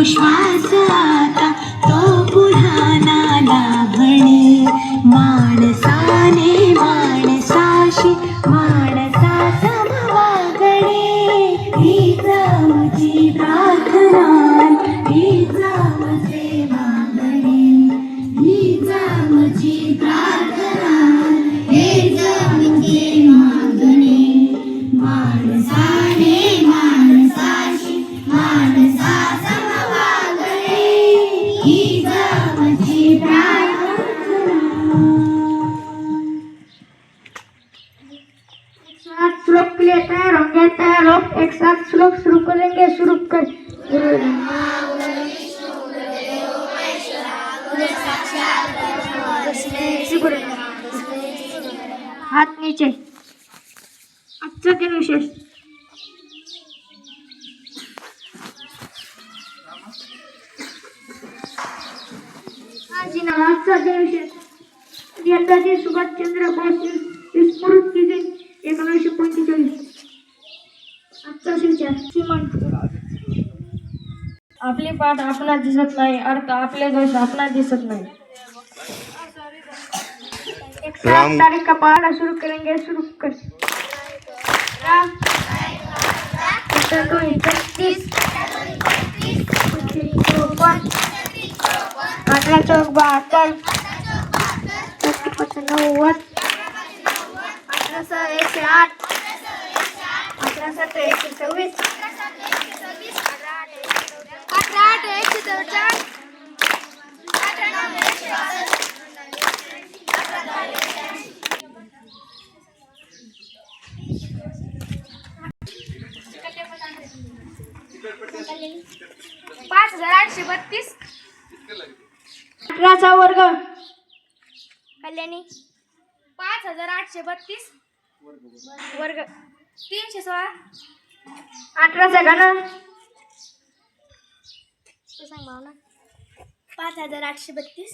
श्वास आता तो पुढाना लाभणे माणसाने माणसाशी माणसा समवागणे हीच आमची प्रार्थना हीच आमचे मागणे हीच आमची प्रार्थना हेच आमचे मागणे माणसाने माणसाशी माणसा समवागणे हीच आमची प्रार्थना। साथ श्लोक के लिए तैयार होंगे, तैयार हो, एक साथ श्लोक शुरू करेंगे, शुरू कर। हाथ नीचे। आजचा दिन विशेष आजचा दिन विशेष नेताजी सुभाषचंद्र बोस स्मृती दिन 1945। आजचा विचार सीमन आपली पाठ आपणास दिसत नाही, अर्थ आपले दोष आपणास दिसत नाही। एक साथ तारीख का पहाड़ा शुरू करेंगे, शुरू कर। राम 32 18 चौक 72 90 18 108 18 126 5832 18चा वर्ग कल्याणी 5832 वर्ग 316 18चा घन सांग भावना 5832